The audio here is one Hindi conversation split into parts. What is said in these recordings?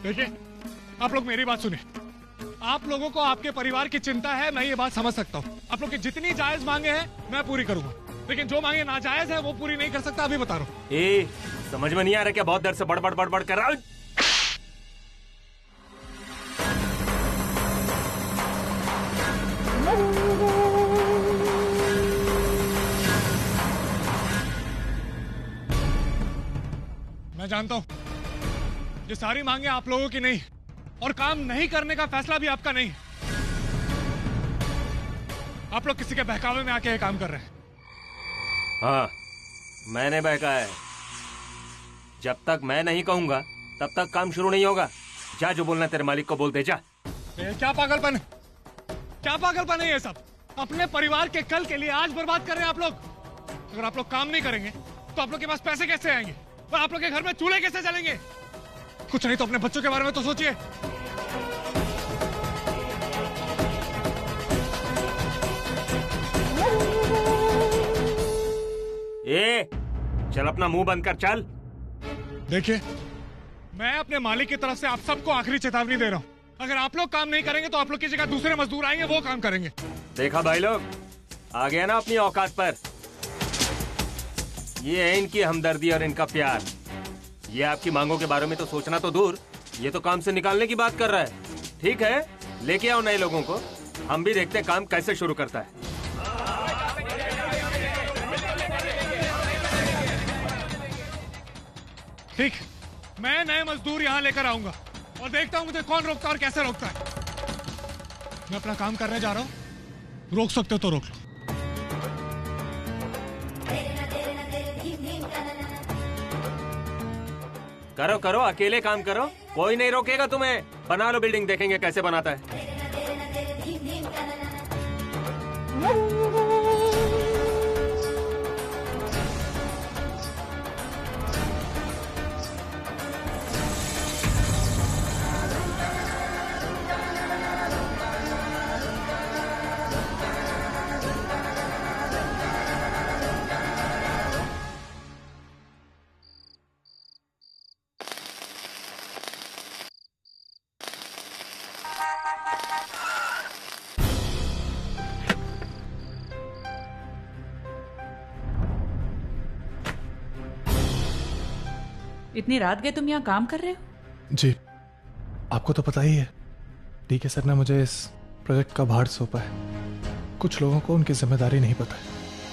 देखिए, आप लोग मेरी बात सुनिए। आप लोगों को आपके परिवार की चिंता है, मैं ये बात समझ सकता हूँ। आप लोग की जितनी जायज मांगे हैं मैं पूरी करूंगा, लेकिन जो मांगे नाजायज है वो पूरी नहीं कर सकता, अभी बता रहा हूँ। समझ में नहीं आ रहा क्या? बहुत देर से बड़बड़ बड़बड़ कर रहा हूँ। मैं जानता हूँ ये सारी मांगे आप लोगों की नहीं, और काम नहीं करने का फैसला भी आपका नहीं। आप लोग किसी के बहकावे में आके ये काम कर रहे हैं। हाँ, मैंने बहकाया है। जब तक मैं नहीं कहूंगा तब तक काम शुरू नहीं होगा। जा, जो बोलना तेरे मालिक को बोल दे, जा। क्या पागलपन है, क्या पागलपन है ये सब? अपने परिवार के कल के लिए आज बर्बाद कर रहे हैं आप लोग। अगर आप लोग काम नहीं करेंगे तो आप लोग के पास पैसे कैसे आएंगे, और आप लोग के घर में चूल्हे कैसे जलेंगे? कुछ नहीं तो अपने बच्चों के बारे में तो सोचिए। चल अपना मुंह बंद कर, चल। देखिए, मैं अपने मालिक की तरफ से आप सबको आखिरी चेतावनी दे रहा हूँ। अगर आप लोग काम नहीं करेंगे तो आप लोग की जगह दूसरे मजदूर आएंगे, वो काम करेंगे। देखा भाई लोग, आ गया ना अपनी औकात पर। ये है इनकी हमदर्दी और इनका प्यार। ये आपकी मांगों के बारे में तो सोचना तो दूर, ये तो काम से निकालने की बात कर रहा है। ठीक है, लेके आओ नए लोगों को, हम भी देखते काम कैसे शुरू करता है। ठीक, मैं नए मजदूर यहाँ लेकर आऊंगा और देखता हूँ मुझे कौन रोकता और कैसे रोकता है। मैं अपना काम करने जा रहा हूँ, रोक सकते हो तो रोक लो। करो करो, अकेले काम करो, कोई नहीं रोकेगा तुम्हें। बना लो बिल्डिंग, देखेंगे कैसे बनाता है। इतनी रात गए तुम यहाँ काम कर रहे हो? जी, आपको तो पता ही है, डीके सर ने मुझे इस प्रोजेक्ट का भार सौंपा है। कुछ लोगों को उनकी जिम्मेदारी नहीं पता है,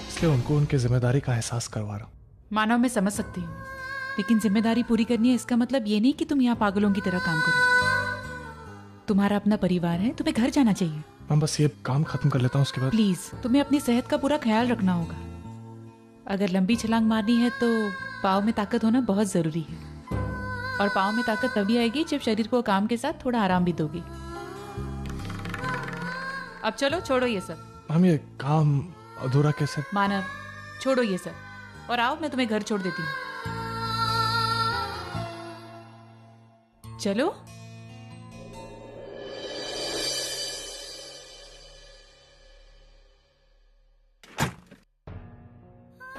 इसलिए उनको उनकी जिम्मेदारी का एहसास करवा रहा हूँ। मानव, मैं समझ सकती हूँ, लेकिन जिम्मेदारी पूरी करनी है इसका मतलब ये नहीं कि तुम यहाँ पागलों की तरह काम करो। तुम्हारा अपना परिवार है, तुम्हें घर जाना चाहिए। मैं बस ये काम खत्म कर लेता हूँ, उसके बाद। प्लीज, तुम्हें अपनी सेहत का पूरा ख्याल रखना होगा। अगर लंबी छलांग मारनी है तो पाँव में ताकत होना बहुत जरूरी है, और पाँव में ताकत तभी आएगी जब शरीर को काम के साथ थोड़ा आराम भी दोगी। अब चलो, छोड़ो ये सब। हम ये काम अधूरा कैसे? मानव, छोड़ो ये सब और आओ, मैं तुम्हें घर छोड़ देती हूँ। चलो।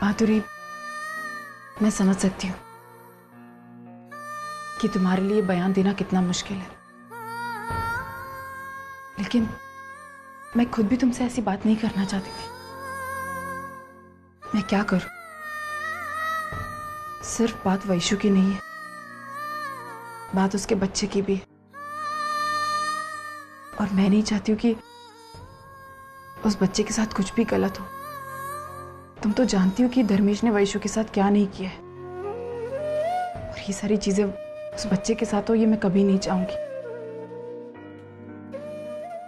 माधुरी, मैं समझ सकती हूँ कि तुम्हारे लिए बयान देना कितना मुश्किल है, लेकिन मैं खुद भी तुमसे ऐसी बात नहीं करना चाहती थी। मैं क्या करूं? सिर्फ बात वैशु की नहीं है, बात उसके बच्चे की भी है, और मैं नहीं चाहती हूँ कि उस बच्चे के साथ कुछ भी गलत हो। तुम तो जानती हो कि धर्मेश ने वैशु के साथ क्या नहीं किया है, और ये सारी चीजें उस बच्चे के साथ हो, ये मैं कभी नहीं चाहूंगी।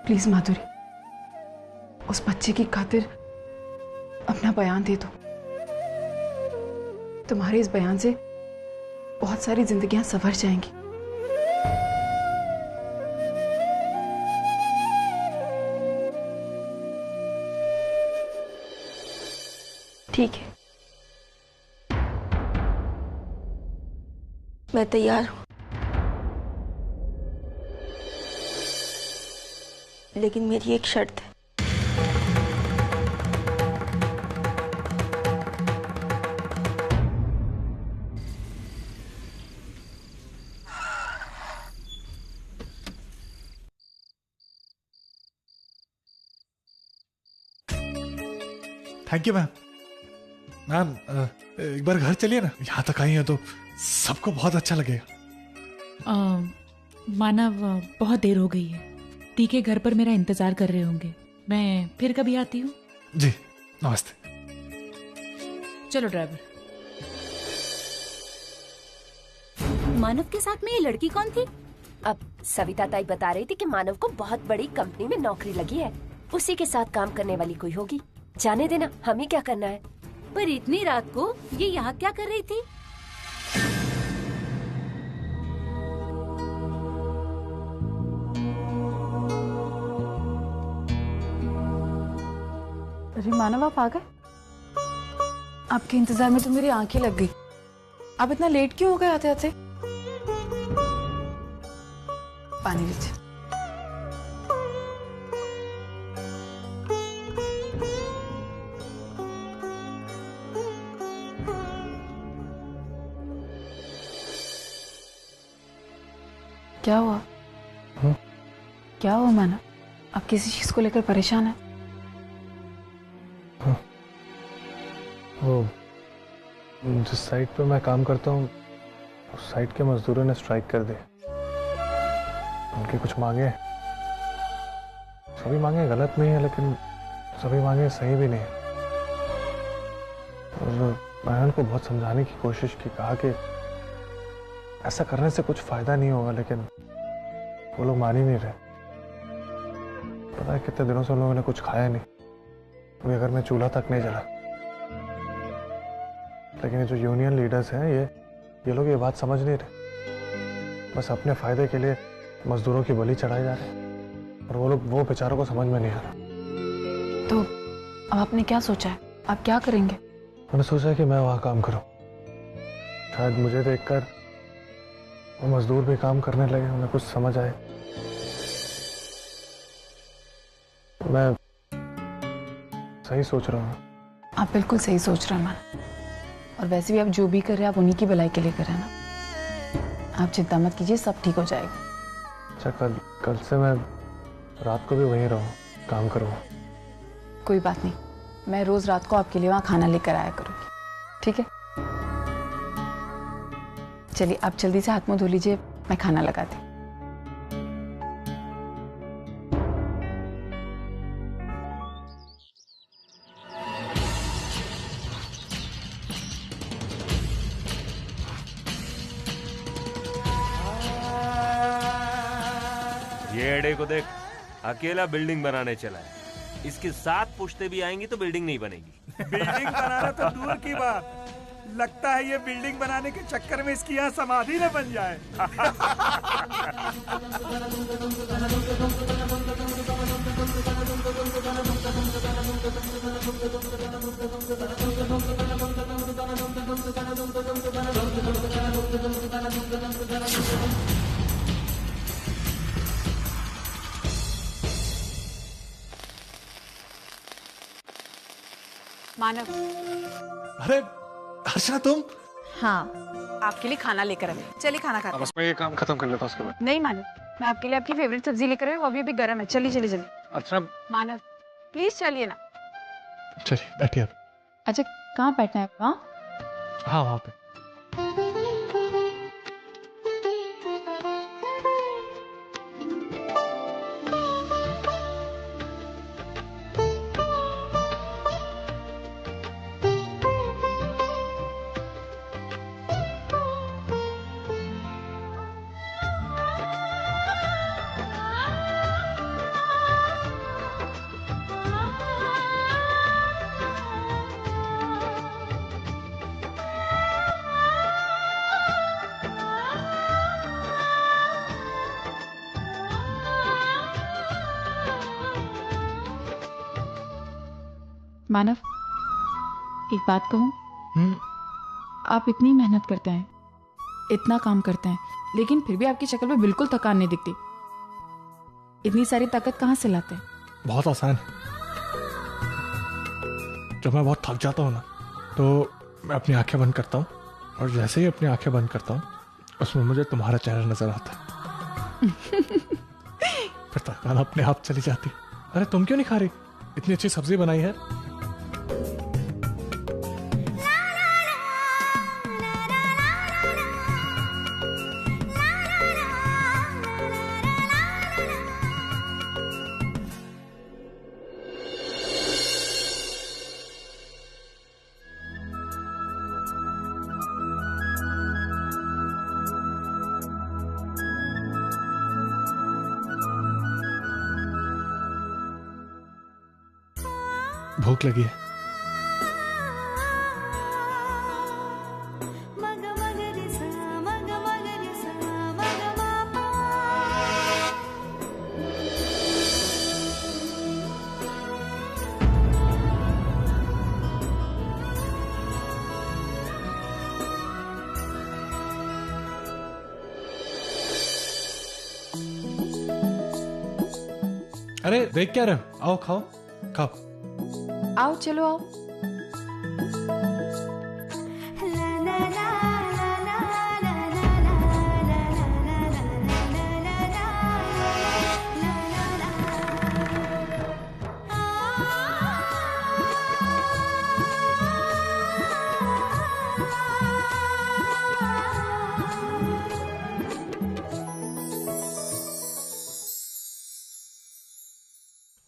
प्लीज माधुरी, उस बच्चे की खातिर अपना बयान दे दो। तुम्हारे इस बयान से बहुत सारी जिंदगियां संवर जाएंगी। ठीक है, मैं तैयार हूं, लेकिन मेरी एक शर्त है। Thank you ma'am. मैम एक बार घर चलिए ना, यहाँ तक आई हैं तो सबको बहुत अच्छा लगेगा। मानव, बहुत देर हो गई है। टीके घर पर मेरा इंतजार कर रहे होंगे। मैं फिर कभी आती हूँ। जी नमस्ते। चलो ड्राइवर। मानव के साथ में ये लड़की कौन थी? अब सविता ताई बता रही थी कि मानव को बहुत बड़ी कंपनी में नौकरी लगी है, उसी के साथ काम करने वाली कोई होगी। जाने देना, हमें क्या करना है। पर इतनी रात को ये यहाँ क्या कर रही थी? अरे मानव, आप आ गए? आपके इंतजार में तो मेरी आंखें लग गई। आप इतना लेट क्यों हो गए आते आते? पानी लीजिए। क्या हुआ? क्या हुआ मानव? आप किसी चीज को लेकर परेशान हैं? वो जिस साइट पे मैं काम करता हूँ उस साइट के मजदूरों ने स्ट्राइक कर दी। उनकी कुछ मांगे, सभी मांगे गलत नहीं है लेकिन सभी मांगे सही भी नहीं है। और मैंने उनको बहुत समझाने की कोशिश की, कहा कि ऐसा करने से कुछ फायदा नहीं होगा, लेकिन वो लोग मान ही नहीं रहे। पता है कितने दिनों से उन लोगों ने कुछ खाया नहीं, अभी अगर मैं चूल्हा तक नहीं जला। लेकिन ये जो यूनियन लीडर्स हैं ये लोग ये बात समझ नहीं रहे, बस अपने फायदे के लिए मजदूरों की बलि चढ़ाए जा रहे हैं और वो बेचारों को समझ में नहीं आ रहा। तो अब आपने क्या सोचा है? आप क्या करेंगे? मैंने सोचा कि मैं वहां काम करूं। शायद मुझे देखकर वो मजदूर भी काम करने लगे, उन्हें कुछ समझ आए। मैं सही सोच रहा हूँ। आप बिल्कुल सही सोच रहे हैं मान। और वैसे भी आप जो भी कर रहे हैं आप उन्हीं की भलाई के लिए कर रहे हैं ना। आप चिंता मत कीजिए, सब ठीक हो जाएगा। अच्छा, कल से मैं रात को भी वहीं रहूँ, काम करूँ? कोई बात नहीं, मैं रोज रात को आपके लिए वहाँ खाना लेकर आया करूँगी, ठीक है? चलिए आप जल्दी से हाथ मुंह धो लीजिए, मैं खाना लगाती हूँ। ये एडे को देख, अकेला बिल्डिंग बनाने चला है। इसकी 7 पुश्ते भी आएंगी तो बिल्डिंग नहीं बनेगी। बिल्डिंग बनाना तो दूर की बात, लगता है ये बिल्डिंग बनाने के चक्कर में इसकी यहाँ समाधि न बन जाए। मानव। अरे अर्चना, तुम? हाँ, आपके लिए खाना लेकर आए। चलिए खाना खाते हैं। बस मैं ये काम खत्म कर लेता हूँ उसके बाद। नहीं मानव, मैं आपके लिए आपकी फेवरेट सब्जी लेकर आई हूँ, अभी अभी गर्म है। चलिए चलिए चलिए। अर्चना मानव प्लीज चलिए ना। चलिए बैठिए आप। अच्छा, कहाँ बैठना है? वहाँ? हाँ वहाँ पे। मानव, एक बात कहूँ? आप इतनी मेहनत करते हैं, इतना काम करते हैं, लेकिन फिर भी आपकी शक्ल पे बिल्कुल थकान नहीं दिखती। इतनी सारी ताकत कहाँ से लाते हैं? बहुत आसान है। जब मैं बहुत थक जाता हूँ ना, तो मैं अपनी आंखें बंद करता हूँ और जैसे ही अपनी आंखें बंद करता हूँ उसमें मुझे तुम्हारा चेहरा नजर आता है। फिर थकान अपने आप चली जाती। अरे तुम क्यों नहीं खा रही? इतनी अच्छी सब्जी बनाई है। भूख लगी है। अरे देख क्या रहे हो, आओ खाओ खाओ। आओ चलो आओ।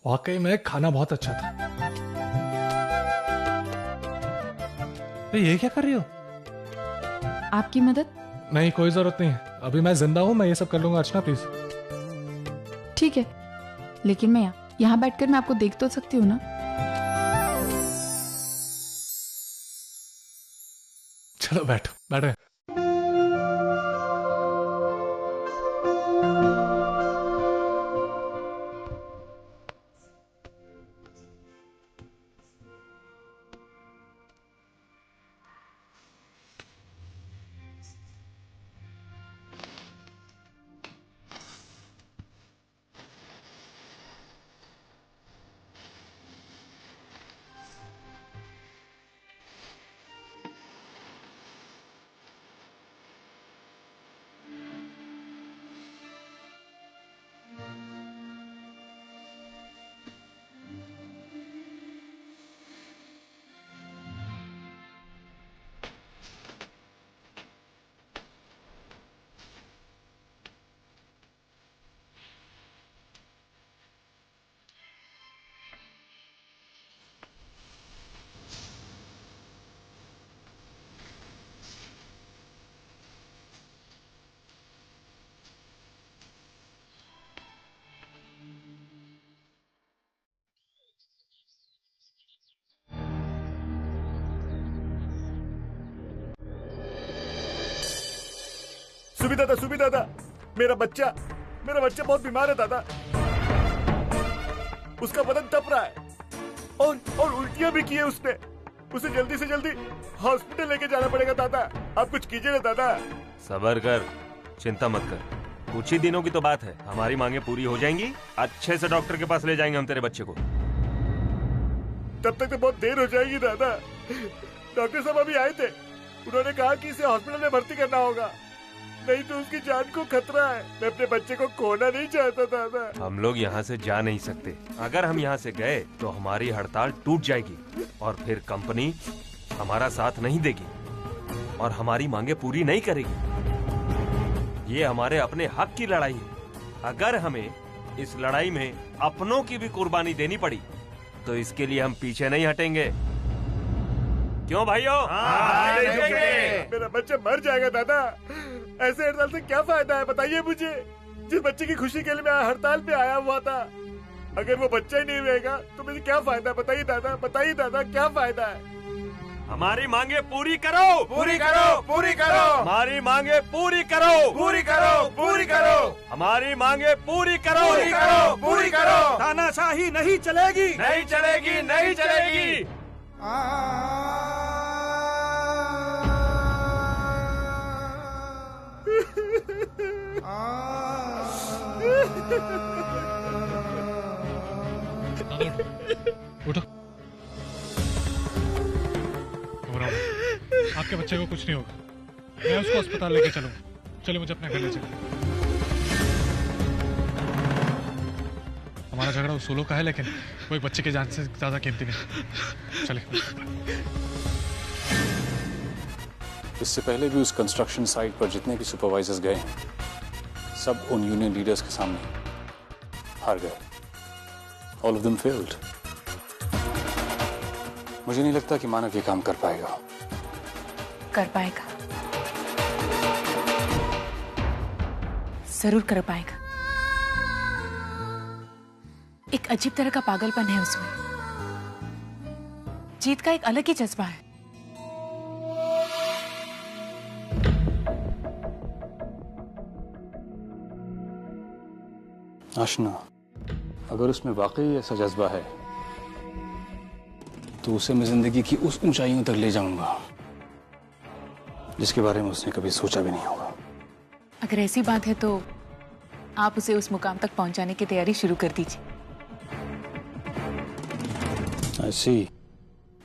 वाकई में खाना बहुत अच्छा था। ये क्या कर रही हो? आपकी मदद? नहीं, कोई जरूरत नहीं है, अभी मैं जिंदा हूं, मैं ये सब कर लूंगा। अर्चना प्लीज। ठीक है, लेकिन मैं यहाँ बैठकर मैं आपको देख तो सकती हूँ ना? चलो बैठो बैठो। सुबी दादा, मेरा बच्चा बहुत बीमार है दादा। उसका बदन तप रहा है और उल्टियां भी की है उसने। उसे जल्दी से जल्दी हॉस्पिटल लेके जाना पड़ेगा दादा। आप कुछ कीजिए ना दादा। सबर कर, चिंता मत कर, कुछ ही दिनों की तो बात है, हमारी मांगे पूरी हो जाएंगी। अच्छे से डॉक्टर के पास ले जाएंगे हम तेरे बच्चे को। तब तक तो बहुत देर हो जाएगी दादा। डॉक्टर साहब अभी आए थे, उन्होंने कहा कि इसे हॉस्पिटल में भर्ती करना होगा, नहीं तो उसकी जान को खतरा है। मैं अपने बच्चे को खोना नहीं चाहता दादा। हम लोग यहाँ से जा नहीं सकते, अगर हम यहाँ से गए तो हमारी हड़ताल टूट जाएगी और फिर कंपनी हमारा साथ नहीं देगी और हमारी मांगे पूरी नहीं करेगी। ये हमारे अपने हक की लड़ाई है। अगर हमें इस लड़ाई में अपनों की भी कुर्बानी देनी पड़ी तो इसके लिए हम पीछे नहीं हटेंगे। क्यों भाइयों? मेरा बच्चा मर जाएगा दादा। ऐसे हड़ताल से क्या फायदा है बताइए मुझे। जिस बच्चे की खुशी के लिए मैं हड़ताल पे आया हुआ था, अगर वो बच्चा ही नहीं रहेगा तो मुझे क्या फायदा? बताइए दादा क्या फायदा है? हमारी मांगे पूरी करो, पूरी करो, पूरी करो। हमारी मांगे पूरी करो, पूरी करो, पूरी करो। हमारी मांगे पूरी करो, पूरी करो, पूरी करो। तानाशाही नहीं चलेगी, नहीं चलेगी, नहीं चलेगी। उठो, आपके बच्चे को कुछ नहीं होगा, मैं उसको अस्पताल लेके चलूंगा। चलो मुझे अपने घर ले चलो। हमारा झगड़ा उसूलों का है, लेकिन कोई बच्चे की जान से ज्यादा कीमती नहीं। चले। इससे पहले भी उस कंस्ट्रक्शन साइट पर जितने भी सुपरवाइजर्स गए सब उन यूनियन लीडर्स के सामने हार गए। All of them failed. मुझे नहीं लगता कि मानव ये काम कर पाएगा। कर पाएगा, जरूर कर पाएगा। एक अजीब तरह का पागलपन है उसमें। जीत का एक अलग ही जज्बा है। आशना, अगर उसमें वाकई ऐसा जज्बा है तो उसे मैं जिंदगी की उस ऊंचाइयों तक ले जाऊंगा जिसके बारे में उसने कभी सोचा भी नहीं होगा। अगर ऐसी बात है तो आप उसे उस मुकाम तक पहुंचाने की तैयारी शुरू कर दीजिए। ऐसी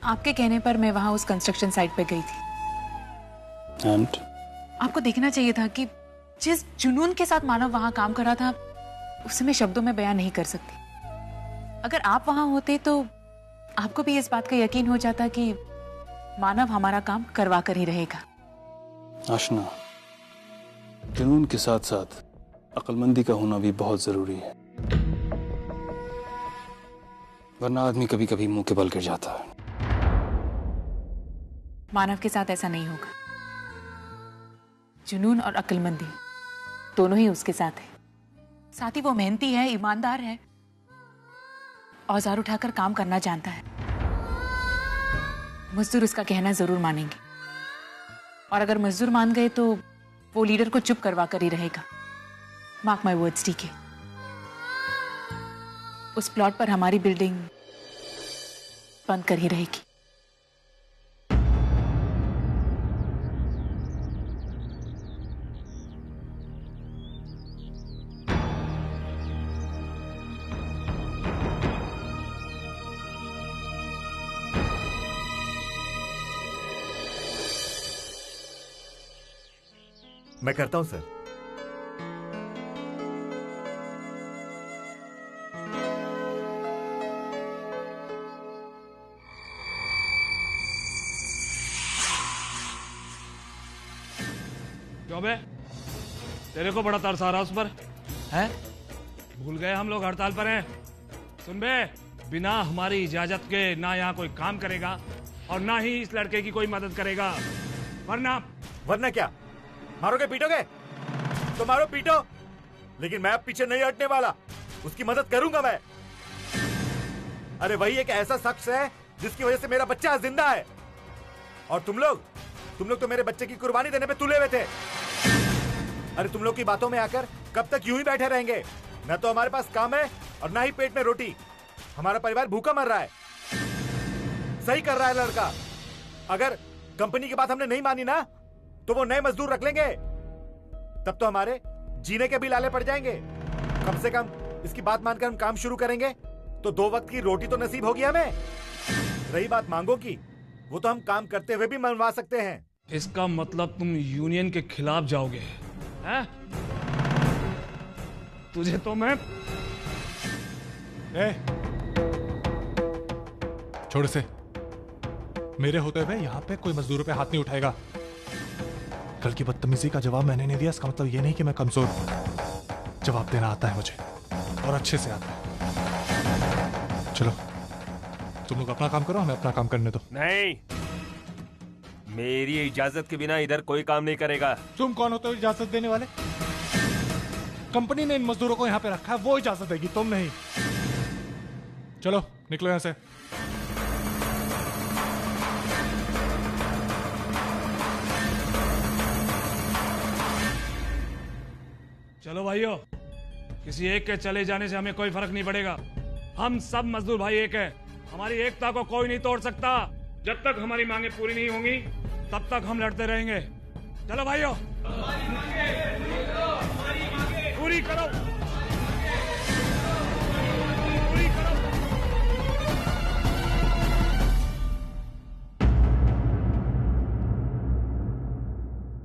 आपके कहने पर मैं वहां उस कंस्ट्रक्शन साइट पे गई थी। एंड आपको देखना चाहिए था कि जिस जुनून के साथ मानव वहां काम कर रहा था उसे मैं शब्दों में बयान नहीं कर सकती। अगर आप वहां होते तो आपको भी इस बात का यकीन हो जाता कि मानव हमारा काम करवा कर ही रहेगा। आशना, जुनून के साथ साथ अक्लमंदी का होना भी बहुत जरूरी है, वरना आदमी कभी कभी मुंह के बल गिर जाता है। मानव के साथ ऐसा नहीं होगा। जुनून और अक्लमंदी दोनों ही उसके साथ है। साथ ही वो मेहनती है, ईमानदार है, औजार उठाकर काम करना जानता है। मजदूर उसका कहना जरूर मानेंगे, और अगर मजदूर मान गए तो वो लीडर को चुप करवा कर ही रहेगा। मार्क माय वर्ड्स, ठीक है? उस प्लॉट पर हमारी बिल्डिंग बंद कर ही रहेगी। मैं करता हूं सर। क्यों बे, तेरे को बड़ा तरस आ रहा उस पर है? भूल गए हम लोग हड़ताल पर हैं। सुन बे, बिना हमारी इजाजत के ना यहाँ कोई काम करेगा और ना ही इस लड़के की कोई मदद करेगा, वरना क्या मारोगे पीटोगे? तो मारो पीटो, लेकिन मैं अब पीछे नहीं हटने वाला। उसकी मदद करूंगा मैं। अरे वही एक ऐसा शख्स है जिसकी वजह से मेरा बच्चा आज जिंदा है, और तुम लोग तो मेरे बच्चे की कुर्बानी देने पे तुले हुए थे। अरे तुम लोग की बातों में आकर कब तक यूं ही बैठे रहेंगे? न तो हमारे पास काम है और ना ही पेट में रोटी। हमारा परिवार भूखा मर रहा है। सही कर रहा है लड़का। अगर कंपनी की बात हमने नहीं मानी ना तो वो नए मजदूर रख लेंगे, तब तो हमारे जीने के भी लाले पड़ जाएंगे। कम से कम इसकी बात मानकर हम काम शुरू करेंगे तो 2 वक्त की रोटी तो नसीब होगी हमें। रही बात मांगों की, वो तो हम काम करते हुए भी मनवा सकते हैं। इसका मतलब तुम यूनियन के खिलाफ जाओगे, हैं? तुझे तो मैं छोड़ से। मेरे होते हुए यहाँ पे कोई मजदूरों पे हाथ नहीं उठाएगा। कल की बदतमीजी का जवाब मैंने नहीं दिया, इसका मतलब ये नहीं कि मैं कमजोर हूं। जवाब देना आता है मुझे, और अच्छे से आता है। चलो तुम लोग अपना काम करो, हमें अपना काम करने दो। नहीं, मेरी इजाजत के बिना इधर कोई काम नहीं करेगा। तुम कौन होते हो इजाजत देने वाले? कंपनी ने इन मजदूरों को यहाँ पे रखा है, वो इजाजत देगी, तुम नहीं। चलो निकलो यहाँ से। चलो भाइयों, किसी एक के चले जाने से हमें कोई फर्क नहीं पड़ेगा। हम सब मजदूर भाई एक हैं। हमारी एकता को कोई नहीं तोड़ सकता। जब तक हमारी मांगे पूरी नहीं होंगी तब तक हम लड़ते रहेंगे। चलो भाइयों, पूरी करो, पूरी करो।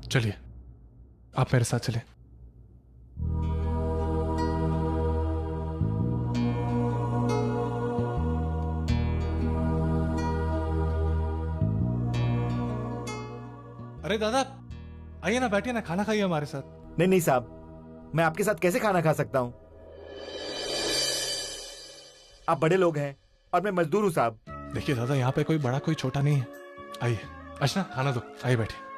चलिए आप मेरे साथ चलें। अरे दादा आइए ना, बैठिए ना, खाना खाइए हमारे साथ। नहीं साहब, मैं आपके साथ कैसे खाना खा सकता हूं? आप बड़े लोग हैं और मैं मजदूर हूं साहब। देखिए दादा, यहाँ पे कोई बड़ा कोई छोटा नहीं है। आइए अच्छा खाना दो, आइए बैठिए।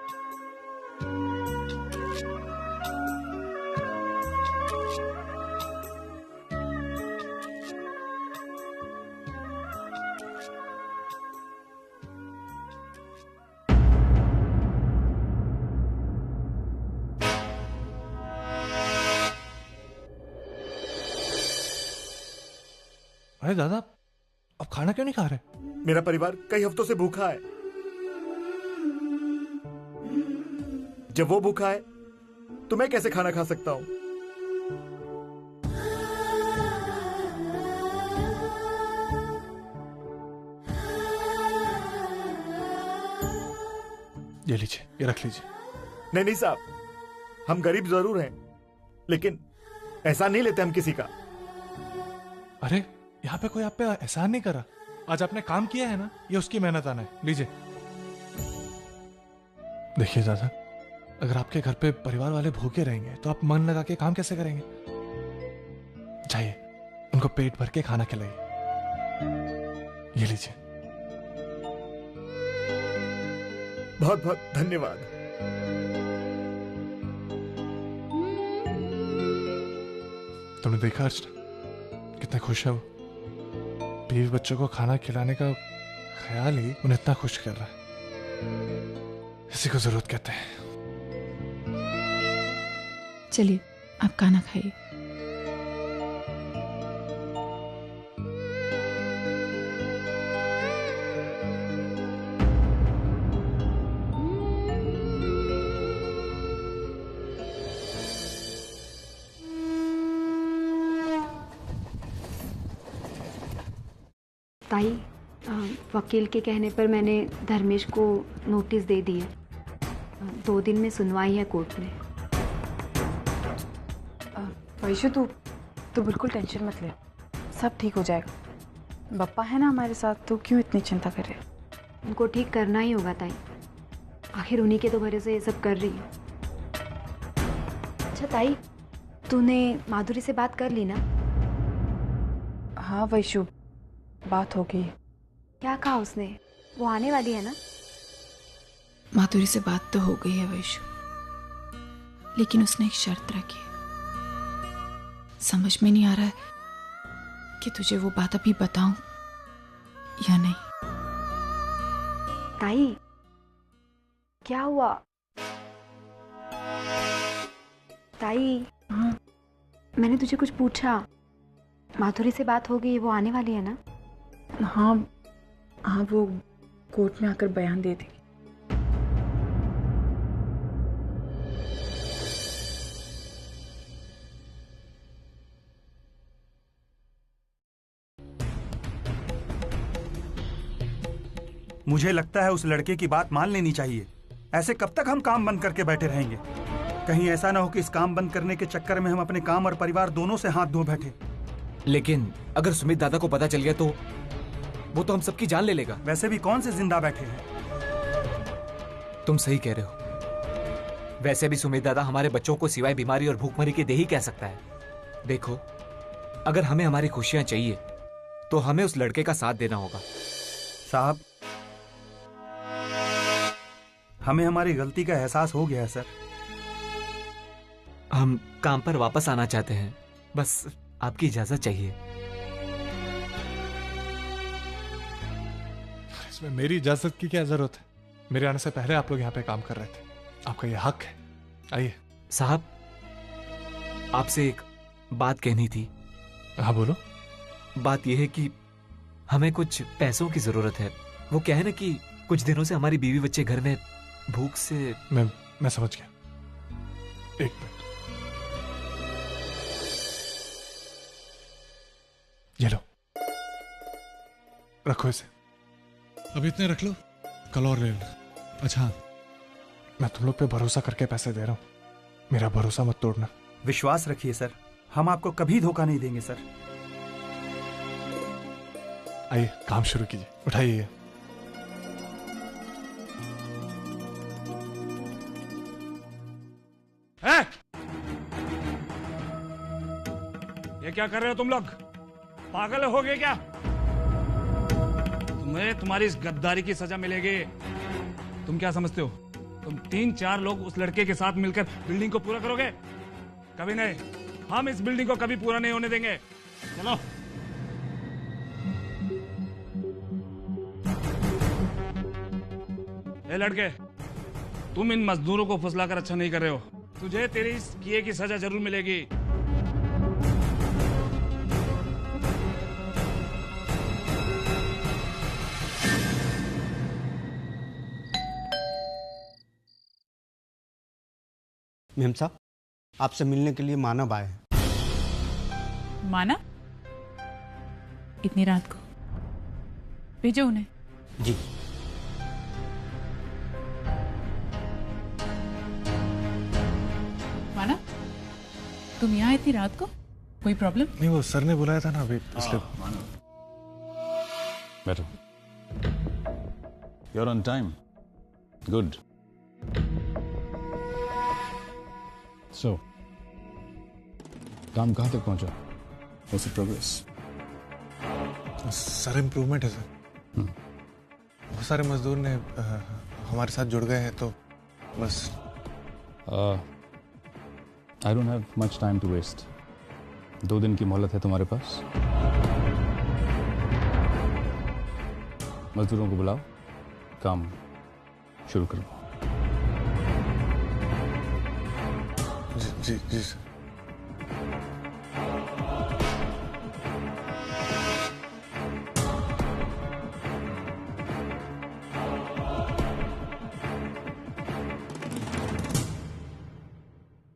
अरे दादा, अब खाना क्यों नहीं खा रहे? मेरा परिवार कई हफ्तों से भूखा है। जब वो भूखा है तो मैं कैसे खाना खा सकता हूं? ये लीजिए, ये रख लीजिए। नहीं नहीं साहब, हम गरीब जरूर हैं, लेकिन एहसान नहीं लेते हम किसी का। अरे यहाँ पे कोई आप पे एहसान नहीं करा। आज आपने काम किया है ना, ये उसकी मेहनत आना है। लीजिए। देखिए दादा, अगर आपके घर पे परिवार वाले भूखे रहेंगे तो आप मन लगा के काम कैसे करेंगे? जाइए, उनको पेट भर के खाना खिलाइए। ये लीजिए। बहुत बहुत धन्यवाद। तुमने देखा अर्चना, कितना खुश है वो। बीवी बच्चों को खाना खिलाने का ख्याल ही उन्हें इतना खुश कर रहा है। इसी को जरूरत कहते हैं। चलिए, आप खाना खाइए। ताई, वकील के कहने पर मैंने धर्मेश को नोटिस दे दी है। 2 दिन में सुनवाई है कोर्ट में। वैशु, तू बिल्कुल टेंशन मत ले, सब ठीक हो जाएगा। बप्पा है ना हमारे साथ, तो क्यों इतनी चिंता कर रहे? उनको ठीक करना ही होगा ताई, आखिर उन्हीं के तो भरोसे ये सब कर रही है। अच्छा ताई, तूने माधुरी से बात कर ली ना? हाँ वैशु, बात हो गई। क्या कहा उसने? वो आने वाली है ना? माधुरी से बात तो हो गई है वैशु, लेकिन उसने एक शर्त रखी है। समझ में नहीं आ रहा है कि तुझे वो बात अभी बताऊं या नहीं। ताई, क्या हुआ? ताई, हाँ? मैंने तुझे कुछ पूछा। माधुरी से बात हो गई, वो आने वाली है ना? हाँ हाँ, वो कोर्ट में आकर बयान दे देगी। मुझे लगता है उस लड़के की बात मान लेनी चाहिए। ऐसे कब तक हम काम बंद करके बैठे रहेंगे? कहीं ऐसा ना हो कि इस काम बंद करने के चक्कर में हम अपने काम और परिवार दोनों से हाथ धो बैठे। लेकिन अगर सुमित दादा को पता चल गया तो वो तो हम सबकी जान ले लेगा। वैसे भी कौन से जिंदा बैठे हैं? तुम सही कह रहे हो। वैसे भी सुमित दादा हमारे बच्चों को सिवाय बीमारी और भूखमरी के दे ही कह सकता है। देखो, अगर हमें हमारी खुशियां चाहिए तो हमें उस लड़के का साथ देना होगा। साहब, हमें हमारी गलती का एहसास हो गया है सर। हम काम पर वापस आना चाहते हैं, बस आपकी इजाजत चाहिए। इसमें मेरी इजाजत की क्या जरूरत है? मेरे आने से पहले आप लोग यहाँ पे काम कर रहे थे, आपका ये हक है। आइए। साहब, आपसे एक बात कहनी थी। हाँ बोलो। बात यह है कि हमें कुछ पैसों की जरूरत है। वो क्या है ना कि कुछ दिनों से हमारी बीवी बच्चे घर में भूख से। मैं समझ गया। एक मिनट, ये लो, रखो इसे। अब इतने रख लो, कल और ले लो। अच्छा, मैं तुम लोग पे भरोसा करके पैसे दे रहा हूं, मेरा भरोसा मत तोड़ना। विश्वास रखिए सर, हम आपको कभी धोखा नहीं देंगे सर। आइए, काम शुरू कीजिए। उठाइए। ये क्या कर रहे हो तुम लोग? पागल हो गए क्या? तुम्हें तुम्हारी इस गद्दारी की सजा मिलेगी। तुम क्या समझते हो तुम 3-4 लोग उस लड़के के साथ मिलकर बिल्डिंग को पूरा करोगे? कभी नहीं। हम इस बिल्डिंग को कभी पूरा नहीं होने देंगे। चलो। ए लड़के, तुम इन मजदूरों को फुसलाकर अच्छा नहीं कर रहे हो। तुझे तेरी इस किए की सजा जरूर मिलेगी। मेम साहब, आपसे मिलने के लिए मानव आए हैं। माना? इतनी रात को? भेजो उन्हें। जी। माना, तुम यहाँ इतनी रात को? कोई प्रॉब्लम? नहीं, वो सर ने बुलाया था ना अभी, इसलिए। बैठो। You're on time. Good. So, काम कहाँ तक पहुँचा? What's the progress? Sir, improvement है सर। बहुत सारे मजदूर ने हमारे साथ जुड़ गए हैं, तो बस। I don't have much time to waste. 2 दिन की मोहलत है तुम्हारे पास। मजदूरों को बुलाओ, काम शुरू करो। जी जी सर।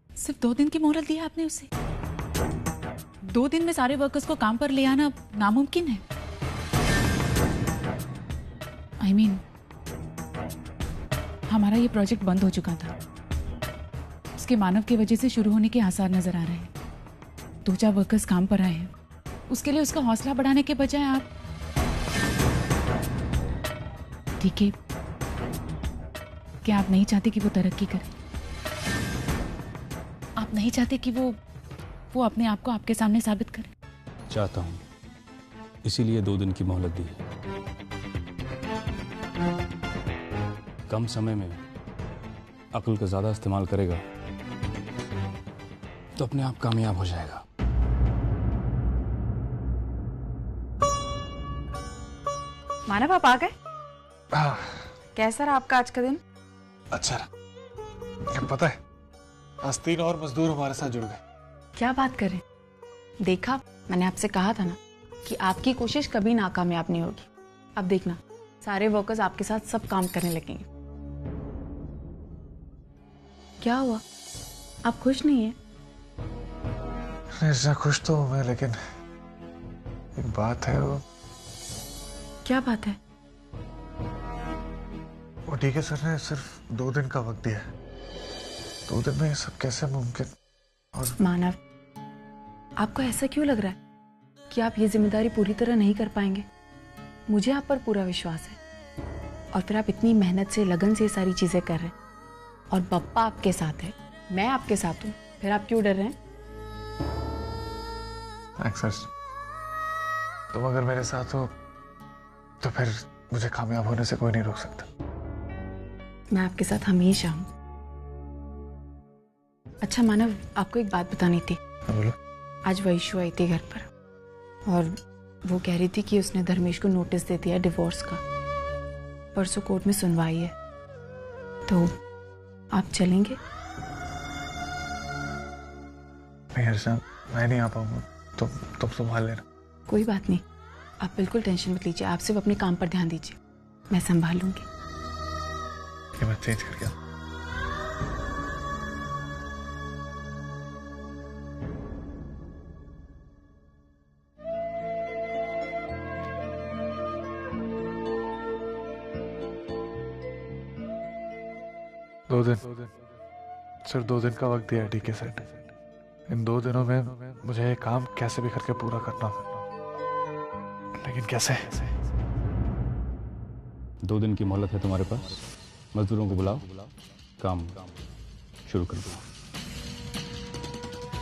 सिर्फ 2 दिन की मोहलत दी है आपने उसे? 2 दिन में सारे वर्कर्स को काम पर ले आना नामुमकिन है। I mean, हमारा ये प्रोजेक्ट बंद हो चुका था। उसके मानव की वजह से शुरू होने के आसार नजर आ रहे हैं। 2-4 वर्कर्स काम पर आए हैं। उसके लिए उसका हौसला बढ़ाने के बजाय आप, ठीक है, क्या आप नहीं चाहते कि वो तरक्की करे? आप नहीं चाहते कि वो अपने आप को आपके सामने साबित करे? चाहता हूँ, इसीलिए 2 दिन की मोहलत दी है। कम समय में अक्ल का ज्यादा इस्तेमाल करेगा तो अपने आप कामयाब हो जाएगा। मानव, आप आ गए? कैसा रहा आपका आज का दिन? अच्छा रहा। पता है, आज 3 और मजदूर हमारे साथ जुड़ गए। क्या बात करें? देखा, मैंने आपसे कहा था ना कि आपकी कोशिश कभी नाकामयाब नहीं होगी। अब देखना, सारे वर्कर्स आपके साथ सब काम करने लगेंगे। क्या हुआ? आप खुश नहीं हैं? ऐसा खुश तो हूं मैं, लेकिन एक बात है। वो क्या बात है? वो डीके सर ने सिर्फ 2 दिन का वक्त दिया है। 2 दिन में ये सब कैसे मुमकिन? और मानव, आपको ऐसा क्यों लग रहा है कि आप ये जिम्मेदारी पूरी तरह नहीं कर पाएंगे? मुझे आप पर पूरा विश्वास है। और फिर आप इतनी मेहनत से, लगन से ये सारी चीजें कर रहे हैं, और पप्पा आपके साथ है, मैं आपके साथ हूँ, फिर आप क्यों डर रहे हैं? सर, तुम अगर मेरे साथ हो तो फिर मुझे कामयाब होने से कोई नहीं रोक सकता। मैं आपके साथ हमेशा हूँ। अच्छा मानव, आपको एक बात बतानी थी। बोलो। आज वैशु आई थी घर पर, और वो कह रही थी कि उसने धर्मेश को नोटिस दे दिया डिवोर्स का। परसों कोर्ट में सुनवाई है, तो आप चलेंगे? नहीं हर्षा, मैं नहीं आ पाऊंगा। तुम संभाल लेना। कोई बात नहीं, आप बिल्कुल टेंशन मत लीजिए। आप सिर्फ अपने काम पर ध्यान दीजिए, मैं संभाल लूंगी। ये मैं चेंज कर गया। दो दिन, सिर्फ 2 दिन का वक्त दिया है डीके सर ने। इन 2 दिनों में मुझे ये काम कैसे भी करके पूरा करना, लेकिन कैसे? 2 दिन की मोहलत है तुम्हारे पास। मजदूरों को बुलाओ, काम शुरू कर दो।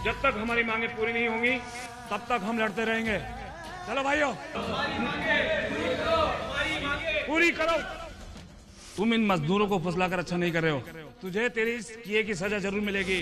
जब तक हमारी मांगे पूरी नहीं होंगी तब तक हम लड़ते रहेंगे। चलो भाइयों, पूरी करो। तुम इन मजदूरों को फुसलाकर अच्छा नहीं कर रहे हो। तुझे तेरी इस किए की सजा जरूर मिलेगी।